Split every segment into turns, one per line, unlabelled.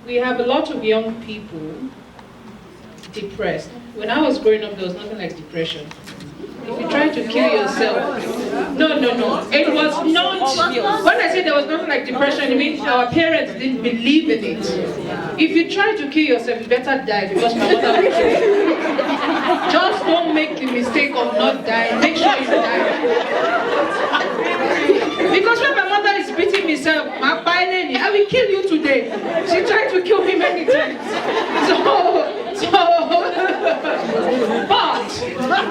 we have a lot of young people depressed. When I was growing up, there was nothing like depression. If you try to kill yourself, no. It was not, when I say there was nothing like depression, it means our parents didn't believe in it. If you try to kill yourself, you better die because my mother will kill you. Just don't make the mistake of not dying. Make sure you die. Because when my mother is beating myself, I will kill you today. She tried to kill me many times. But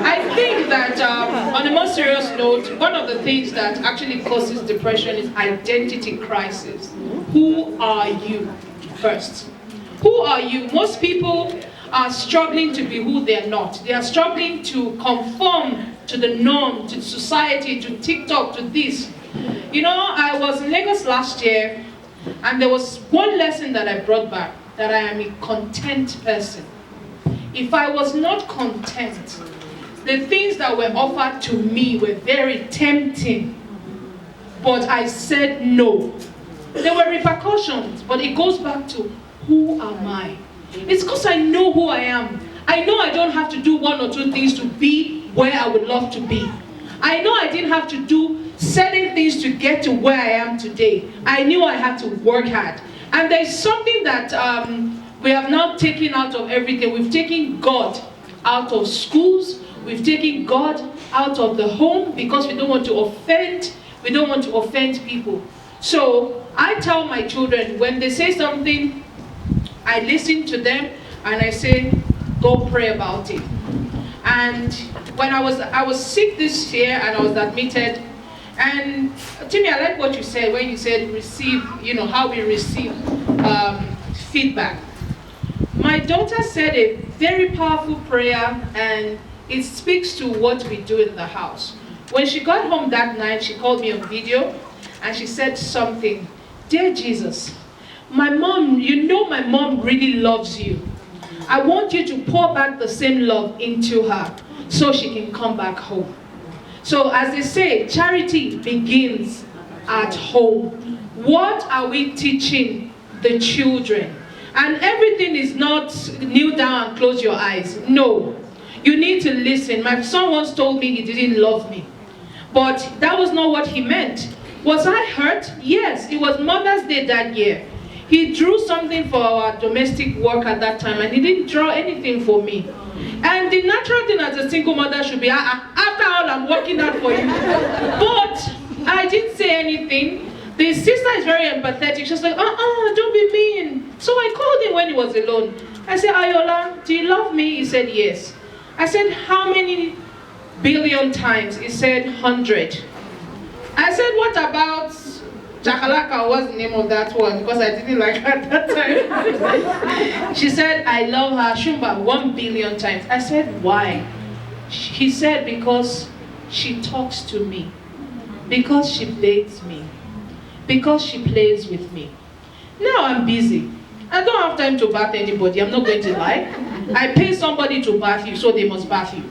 I think that on a more serious note, one of the things that actually causes depression is identity crisis. Who are you first? Who are you? Most people are struggling to be who they are not. They are struggling to conform to the norm, to society, to TikTok, to this. You know, I was in Lagos last year, and there was one lesson that I brought back, that I am a content person. If I was not content, the things that were offered to me were very tempting, but I said no. There were repercussions, but it goes back to, who am I? It's because I know who I am. I know I don't have to do one or two things to be where I would love to be. I know I didn't have to do certain things to get to where I am today. I knew I had to work hard. And there's something that we have now taken out of everything. We've taken God out of schools. We've taken God out of the home because we don't want to offend. We don't want to offend people. So I tell my children, when they say something, I listen to them and I say, go pray about it. And when I was sick this year and I was admitted, and Timmy, I like what you said when you said receive, how we receive feedback. My daughter said a very powerful prayer, and it speaks to what we do in the house. When she got home that night, she called me on video, and she said something. Dear Jesus, my mom, my mom really loves you. I want you to pour back the same love into her so she can come back home. So as they say, charity begins at home. What are we teaching the children? And everything is not kneel down and close your eyes. No. You need to listen. My son once told me he didn't love me. But that was not what he meant. Was I hurt? Yes. It was Mother's Day that year. He drew something for our domestic work at that time, and he didn't draw anything for me. And the natural thing as a single mother should be, after all, I'm working out for you. But I didn't say anything. The sister is very empathetic. She's like, don't be mean. So I called him when he was alone. I said, Ayola, do you love me? He said, yes. I said, how many billion times? He said, 100. I said, what about Chakalaka? What's the name of that one? Because I didn't like her at that time. She said, I love her, Shumba, 1 billion times. I said, why? He said, because she talks to me. Because she bathes me. Because she plays with me. Now I'm busy. I don't have time to bath anybody. I'm not going to lie. I pay somebody to bath you, so they must bath you.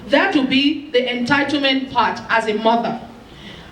That will be the entitlement part as a mother.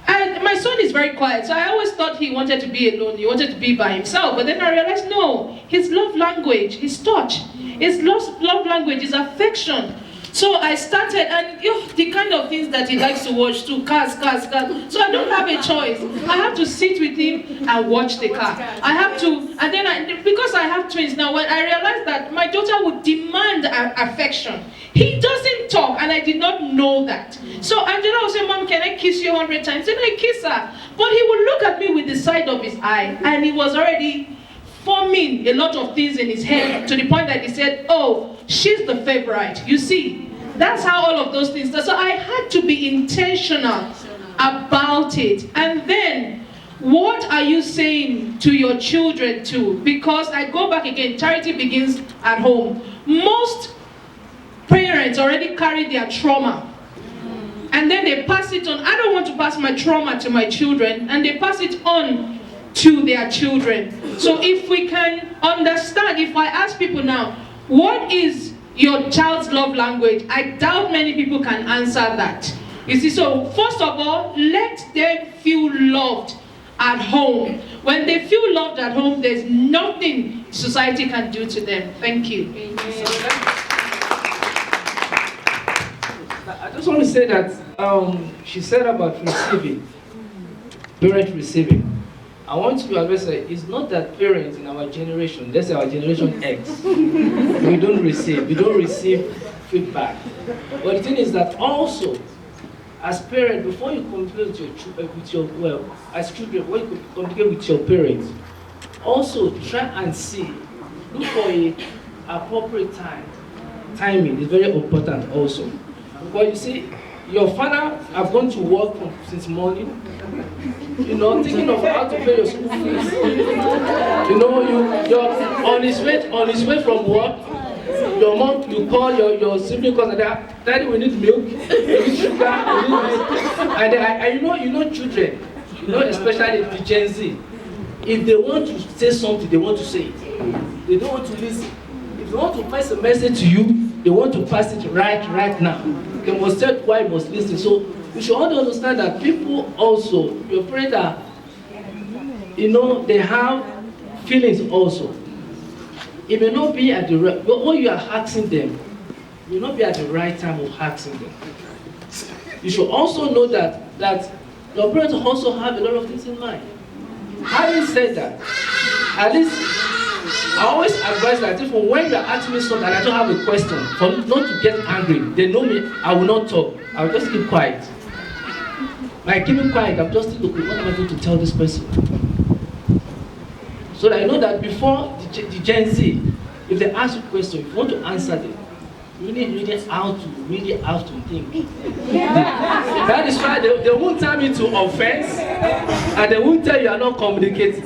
And my son is very quiet, so I always thought he wanted to be alone. He wanted to be by himself. But then I realized, no, his love language, his touch, his love language is affection. So I started, and the kind of things that he likes to watch too, cars. So I don't have a choice. I have to sit with him and watch the car. I have to, and then because I have twins now, when I realized that my daughter would demand affection. He doesn't talk, and I did not know that. So Angela would say, Mom, can I kiss you 100 times? And I kiss her. But he would look at me with the side of his eye, and he was already forming a lot of things in his head to the point that he said, oh, she's the favorite. You see, that's how all of those things. So I had to be intentional about it. And then, what are you saying to your children too? Because I go back again, charity begins at home. Most parents already carry their trauma. And then they pass it on. I don't want to pass my trauma to my children. And they pass it on to their children. So if we can understand, if I ask people now, what is your child's love language? I doubt many people can answer that. You see, so first of all, let them feel loved at home. When they feel loved at home, there's nothing society can do to them. Thank you.
I just want to say that she said about receiving, parent receiving. I want to address that it's not that parents in our generation, let's say our generation X, we don't receive feedback. But the thing is that also, as parents, before you communicate as children, when you communicate with your parents, also try and see, look for a appropriate timing is very important also. Because you see, your father have gone to work since morning, thinking of how to pay your school fees. You're on his way from work. Your mom, you call your sibling because daddy, we need milk, we need sugar, we need milk. And you know children, especially the Gen Z, if they want to say something, they want to say it. They don't want to listen. If they want to pass a message to you, they want to pass it right now. They must tell why you must listen. So you should also understand that people also, your parents are, they have feelings also. It may not be at the right, but when you are asking them, it may not be at the right time of asking them. You should also know that your parents also have a lot of things in mind. Having said that, at least I always advise that if when you are asking me something and I don't have a question, for me not to get angry, they know me, I will not talk. I will just keep quiet. By keeping quiet, I'm just thinking, okay, what am I going to tell this person? So that I know that before the Gen Z, if they ask you a question, if you want to answer them, you really have to think. Yeah. That is why they won't tell me to offense, and they won't tell you are not communicating.